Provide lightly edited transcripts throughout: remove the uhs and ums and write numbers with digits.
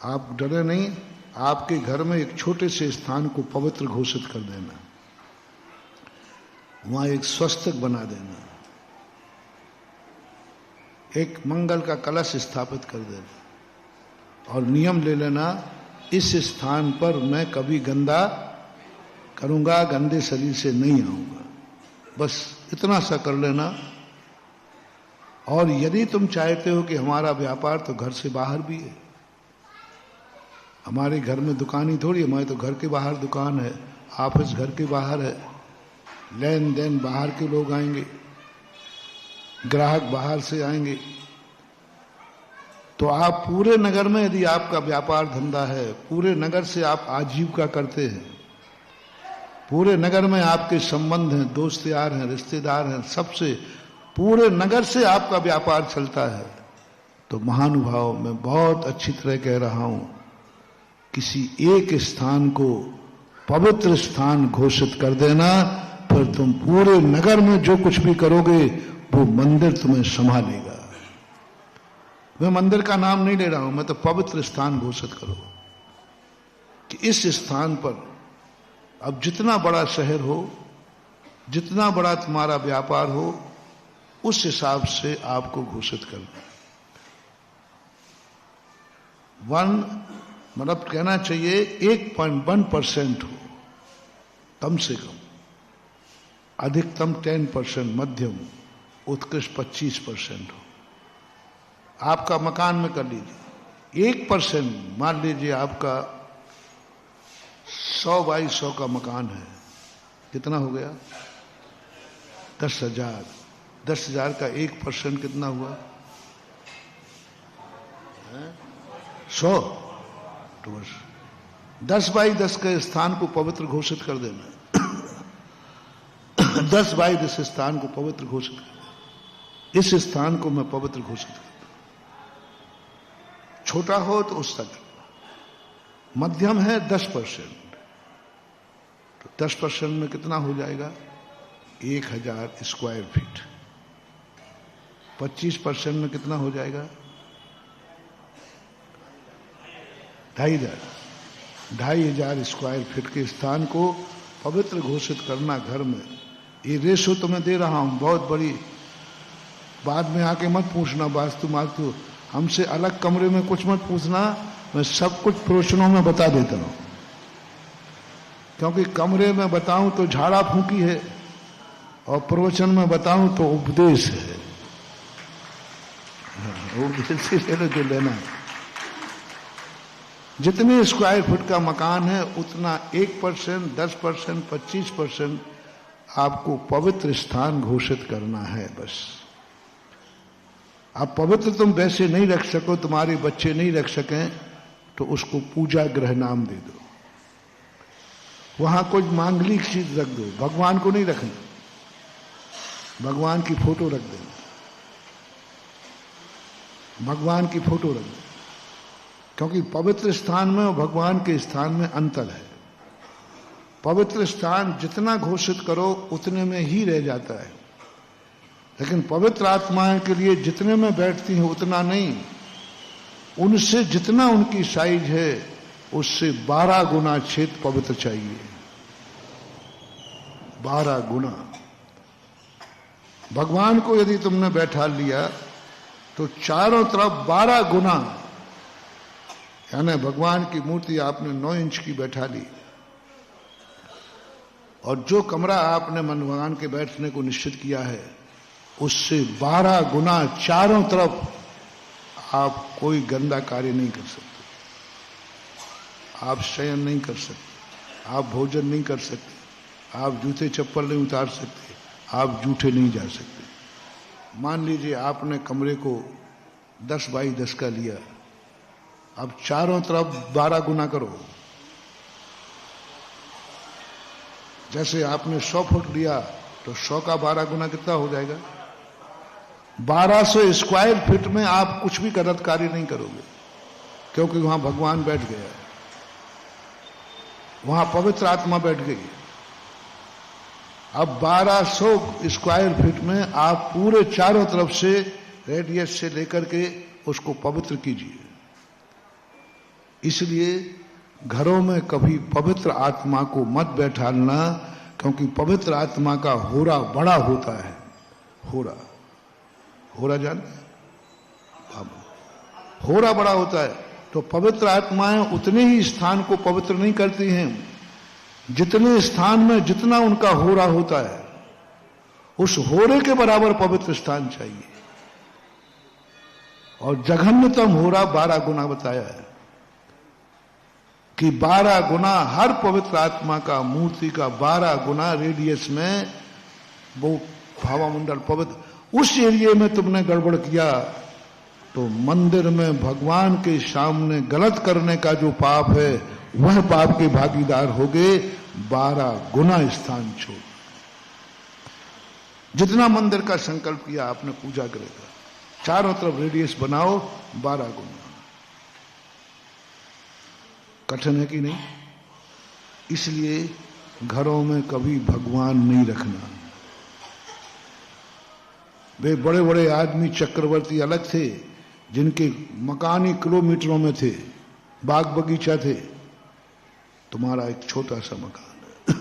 आप डरे नहीं, आपके घर में एक छोटे से स्थान को पवित्र घोषित कर देना, वहां एक स्वस्तिक बना देना, एक मंगल का कलश स्थापित कर देना और नियम ले लेना, इस स्थान पर मैं कभी गंदा करूंगा, गंदे शरीर से नहीं आऊंगा। बस इतना सा कर लेना। और यदि तुम चाहते हो कि हमारा व्यापार तो घर से बाहर भी है, हमारे घर में दुकान ही थोड़ी, हमारे तो घर के बाहर दुकान है, ऑफिस घर के बाहर है, लेन देन बाहर के लोग आएंगे, ग्राहक बाहर से आएंगे, तो आप पूरे नगर में यदि आपका व्यापार धंधा है, पूरे नगर से आप आजीविका करते हैं, पूरे नगर में आपके संबंध हैं, दोस्त यार हैं, रिश्तेदार हैं, सबसे पूरे नगर से आपका व्यापार चलता है, तो महानुभाव मैं बहुत अच्छी तरह कह रहा हूं, किसी एक स्थान को पवित्र स्थान घोषित कर देना, फिर तुम पूरे नगर में जो कुछ भी करोगे वो मंदिर तुम्हें संभालेगा। मैं मंदिर का नाम नहीं ले रहा हूं, मैं तो पवित्र स्थान घोषित करो कि इस स्थान पर अब जितना बड़ा शहर हो, जितना बड़ा तुम्हारा व्यापार हो, उस हिसाब से आपको घोषित करना। 1 मतलब कहना चाहिए 1.1% हो कम से कम, अधिकतम 10%, मध्यम उत्कृष्ट 25% हो। आपका मकान में कर लीजिए 1%, मान लीजिए आपका 100 बाई 100 का मकान है, कितना हो गया? 10,000। 10,000 का 1% कितना हुआ? 100। तो बस 10 बाई 10 के स्थान को पवित्र घोषित कर देना। 10 बाई 10 स्थान को पवित्र घोषित कर देना, इस स्थान को मैं पवित्र घोषित कर, छोटा हो तो उस तक, मध्यम है 10%, तो 10% में कितना हो जाएगा? 1,000 स्क्वायर फीट। 25% में कितना हो जाएगा? 2,500 स्क्वायर फीट के स्थान को पवित्र घोषित करना घर में। ये रेशो तो मैं दे रहा हूं बहुत बड़ी, बाद में आके मत पूछना वास्तु मास्तु, हमसे अलग कमरे में कुछ मत पूछना, मैं सब कुछ प्रवचनों में बता देता हूं, क्योंकि कमरे में बताऊं तो झाड़ा फूंकी है और प्रवचन में बताऊं तो उपदेश है। उपदेश से जो लेना है, जितने स्क्वायर फुट का मकान है उतना 1%, 10%, 25% आपको पवित्र स्थान घोषित करना है। बस आप पवित्र तुम वैसे नहीं रख सको, तुम्हारे बच्चे नहीं रख सकें, तो उसको पूजा गृह नाम दे दो, वहां कुछ मांगलिक चीज रख दो, भगवान को नहीं रखना, भगवान की फोटो रख देना, भगवान की फोटो रख दो, क्योंकि पवित्र स्थान में और भगवान के स्थान में अंतर है। पवित्र स्थान जितना घोषित करो उतने में ही रह जाता है, लेकिन पवित्र आत्माएं के लिए जितने में बैठती हैं उतना नहीं, उनसे जितना उनकी साइज है उससे 12 गुना क्षेत्र पवित्र चाहिए। 12 गुना। भगवान को यदि तुमने बैठा लिया तो चारों तरफ 12 गुना, यानी भगवान की मूर्ति आपने 9 इंच की बैठा ली, और जो कमरा आपने मन भगवान के बैठने को निश्चित किया है उससे 12 गुना चारों तरफ आप कोई गंदा कार्य नहीं कर सकते, आप शयन नहीं कर सकते, आप भोजन नहीं कर सकते, आप जूते चप्पल नहीं उतार सकते, आप जूठे नहीं जा सकते। मान लीजिए आपने कमरे को 10 बाई 10 का लिया, अब चारों तरफ 12 गुना करो। जैसे आपने 100 फुट लिया तो 100 का 12 गुना कितना हो जाएगा? 1200 स्क्वायर फीट में आप कुछ भी गलत कार्य नहीं करोगे, क्योंकि वहां भगवान बैठ गया, वहां पवित्र आत्मा बैठ गई। अब 1200 स्क्वायर फीट में आप पूरे चारों तरफ से रेडियस से लेकर के उसको पवित्र कीजिए। इसलिए घरों में कभी पवित्र आत्मा को मत बैठालना, क्योंकि पवित्र आत्मा का होरा बड़ा होता है। होरा जानते हैं? होरा बड़ा होता है। तो पवित्र आत्माएं उतने ही स्थान को पवित्र नहीं करती हैं जितने स्थान में जितना उनका होरा होता है। उस होरे के बराबर पवित्र स्थान चाहिए। और जघन्यतम होरा 12 गुना बताया है कि 12 गुना हर पवित्र आत्मा का, मूर्ति का 12 गुना रेडियस में वो भावामंडल पवित्र। उस एरिया में तुमने गड़बड़ किया तो मंदिर में भगवान के सामने गलत करने का जो पाप है वह पाप के भागीदार हो गए। 12 गुना स्थान छोड़। जितना मंदिर का संकल्प किया आपने पूजा करेगा, चारों तरफ रेडियस बनाओ 12 गुना। कठिन है कि नहीं? इसलिए घरों में कभी भगवान नहीं रखना। वे बड़े बड़े आदमी चक्रवर्ती अलग थे जिनके मकान ही किलोमीटरों में थे, बाग बगीचा थे। तुम्हारा एक छोटा सा मकान है।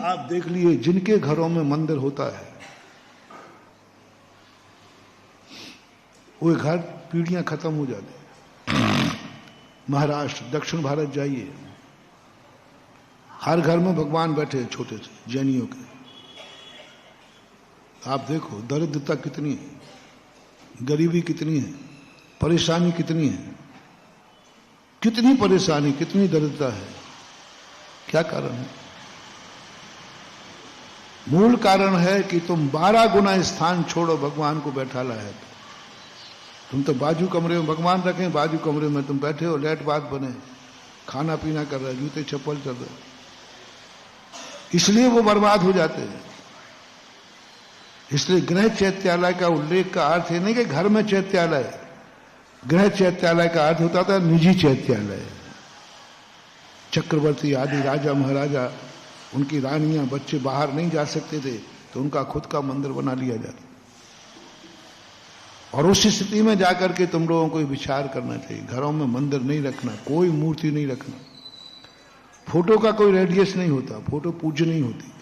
आप देख लिए जिनके घरों में मंदिर होता है वो घर पीढ़ियां खत्म हो जाती। महाराष्ट्र, दक्षिण भारत जाइए, हर घर में भगवान बैठे हैं छोटे से जैनियों के। आप देखो दरिद्रता कितनी है, गरीबी कितनी है, परेशानी कितनी है, कितनी परेशानी, कितनी दरिद्रता है। क्या कारण है? मूल कारण है कि तुम 12 गुना स्थान छोड़ो भगवान को बैठाला है। तुम तो बाजू कमरे में भगवान रखें, बाजू कमरे में तुम बैठे हो, लेट बात बने, खाना पीना कर रहे, जूते चप्पल चल रहे, इसलिए वो बर्बाद हो जाते हैं। इसलिए गृह चैत्यालय का उल्लेख का अर्थ है नहीं कि घर में चैत्यालय। गृह चैत्यालय का अर्थ होता था निजी चैत्यालय। चक्रवर्ती आदि राजा महाराजा, उनकी रानियां, बच्चे बाहर नहीं जा सकते थे तो उनका खुद का मंदिर बना लिया जाता। और उस स्थिति में जाकर के तुम लोगों को विचार करना चाहिए, घरों में मंदिर नहीं रखना, कोई मूर्ति नहीं रखना। फोटो का कोई रेडियस नहीं होता, फोटो पूज्य नहीं होती।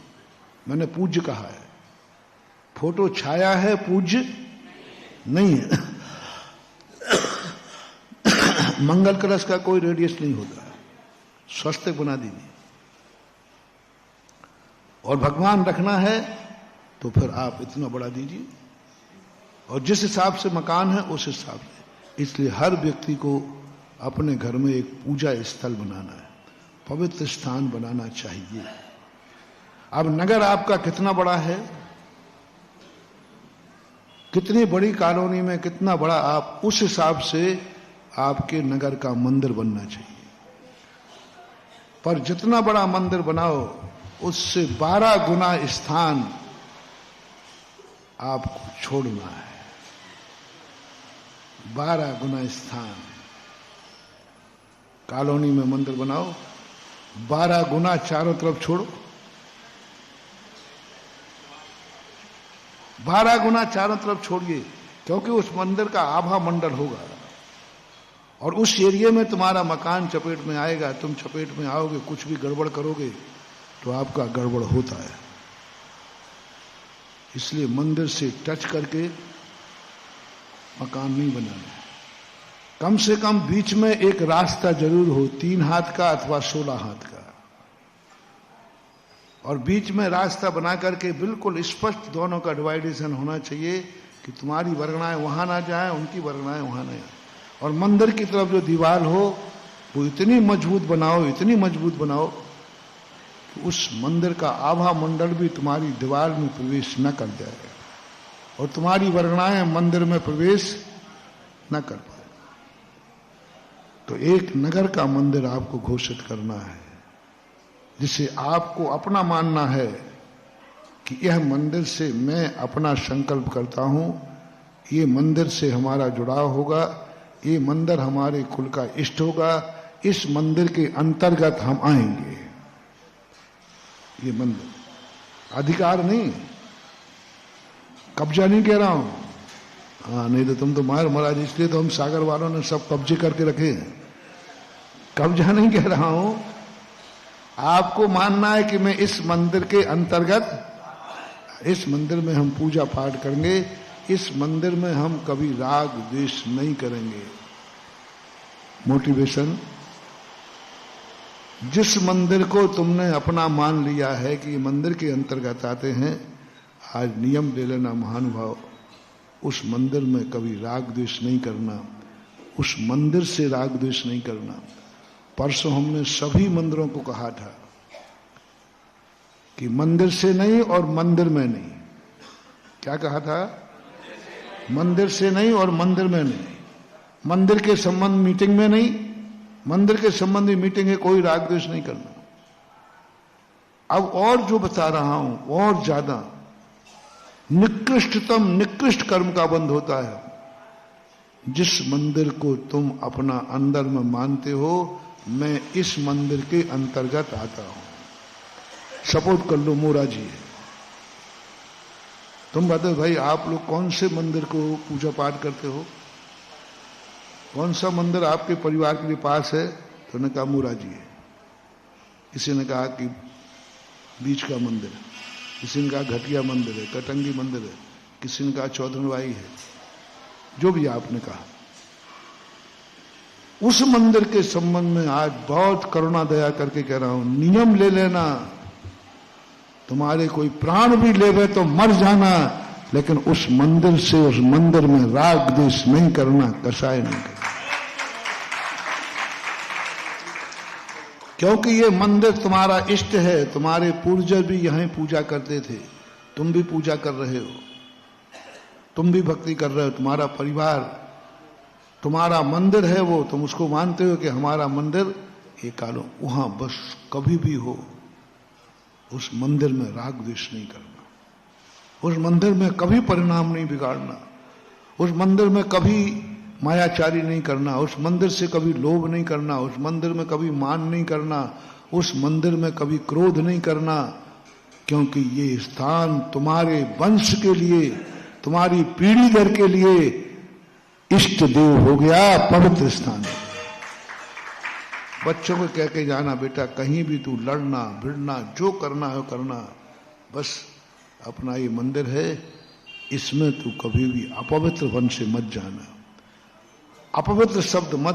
मैंने पूज्य कहा है, फोटो छाया है, पूज्य नहीं है। मंगल कलश का कोई रेडियस नहीं होता, स्वस्तिक बना दीजिए। और भगवान रखना है तो फिर आप इतना बड़ा दीजिए, और जिस हिसाब से मकान है उस हिसाब से। इसलिए हर व्यक्ति को अपने घर में एक पूजा स्थल बनाना है, पवित्र स्थान बनाना चाहिए। अब नगर आपका कितना बड़ा है, कितनी बड़ी कॉलोनी में कितना बड़ा, आप उस हिसाब से आपके नगर का मंदिर बनना चाहिए। पर जितना बड़ा मंदिर बनाओ उससे 12 गुना स्थान आपको छोड़ना है। 12 गुना स्थान कॉलोनी में मंदिर बनाओ, 12 गुना चारों तरफ छोड़ो, 12 गुना चारों तरफ छोड़िए, क्योंकि उस मंदिर का आभा मंडल होगा और उस एरिया में तुम्हारा मकान चपेट में आएगा। तुम चपेट में आओगे, कुछ भी गड़बड़ करोगे तो आपका गड़बड़ होता है। इसलिए मंदिर से टच करके मकान नहीं बनाना। कम से कम बीच में एक रास्ता जरूर हो, 3 हाथ का अथवा 16 हाथ का, और बीच में रास्ता बना करके बिल्कुल स्पष्ट दोनों का डिवाइडेशन होना चाहिए कि तुम्हारी वर्गणाएं वहां ना जाएं, उनकी वर्गणाएं वहां ना जाएं। और मंदिर की तरफ जो दीवार हो वो इतनी मजबूत बनाओ, इतनी मजबूत बनाओ कि उस मंदिर का आभा मंडल भी तुम्हारी दीवार में प्रवेश न कर जाए और तुम्हारी वर्गणाएं मंदिर में प्रवेश न कर पाए। तो एक नगर का मंदिर आपको घोषित करना है, जिसे आपको अपना मानना है कि यह मंदिर से मैं अपना संकल्प करता हूं, ये मंदिर से हमारा जुड़ाव होगा, ये मंदिर हमारे कुल का इष्ट होगा, इस मंदिर के अंतर्गत हम आएंगे। ये मंदिर अधिकार नहीं, कब्जा नहीं कह रहा हूं। हाँ, नहीं तो तुम तो मार महाराज, इसलिए तो हम सागर वालों ने सब कब्जे करके रखे हैं। कब्जा नहीं कह रहा हूं, आपको मानना है कि मैं इस मंदिर के अंतर्गत, इस मंदिर में हम पूजा पाठ करेंगे, इस मंदिर में हम कभी राग द्वेष नहीं करेंगे। मोटिवेशन, जिस मंदिर को तुमने अपना मान लिया है कि मंदिर के अंतर्गत आते हैं, आज नियम ले लेना महानुभाव, उस मंदिर में कभी राग द्वेष नहीं करना, उस मंदिर से राग द्वेष नहीं करना। परसों हमने सभी मंदिरों को कहा था कि मंदिर से नहीं और मंदिर में नहीं। क्या कहा था? मंदिर से नहीं और मंदिर में नहीं, मंदिर के संबंध मीटिंग में नहीं, मंदिर के संबंध में मीटिंग है, कोई राग द्वेष नहीं करना। अब और जो बता रहा हूं और ज्यादा निकृष्टतम निकृष्ट कर्म का बंध होता है। जिस मंदिर को तुम अपना अंदर में मानते हो, मैं इस मंदिर के अंतर्गत आता हूं। सपोर्ट कर लो, मोरा जी है, तुम बताओ भाई आप लोग कौन से मंदिर को पूजा पाठ करते हो? कौन सा मंदिर आपके परिवार के पास है? तो ने कहा मोरा जी है। किसी ने कहा कि बीच का मंदिर है, किसी ने कहा घटिया मंदिर है, कटंगी मंदिर है, किसी ने कहा चौधरवाई है, जो भी आपने कहा। उस मंदिर के संबंध में आज बहुत करुणा दया करके कह रहा हूं, नियम ले लेना, तुम्हारे कोई प्राण भी लेवे तो मर जाना, लेकिन उस मंदिर से, उस मंदिर में राग द्वेष नहीं करना, कसाय नहीं करना। क्योंकि ये मंदिर तुम्हारा इष्ट है, तुम्हारे पूर्वज भी यहीं पूजा करते थे, तुम भी पूजा कर रहे हो, तुम भी भक्ति कर रहे हो, तुम्हारा परिवार, तुम्हारा मंदिर है वो, तुम उसको मानते हो कि हमारा मंदिर ये कालो। वहां बस कभी भी हो, उस मंदिर में राग द्वेष नहीं करना, उस मंदिर में कभी परिणाम नहीं बिगाड़ना, उस मंदिर में कभी मायाचारी नहीं करना, उस मंदिर से कभी लोभ नहीं करना, उस मंदिर में कभी मान नहीं करना, उस मंदिर में कभी क्रोध नहीं करना, क्योंकि ये स्थान तुम्हारे वंश के लिए, तुम्हारी पीढ़ी दर के लिए इष्ट देव हो गया, पवित्र स्थान है। बच्चों को कह के जाना, बेटा कहीं भी तू लड़ना भिड़ना जो करना है करना, बस अपना ये मंदिर है, इसमें तू कभी भी अपवित्र वन से मत जाना, अपवित्र शब्द मत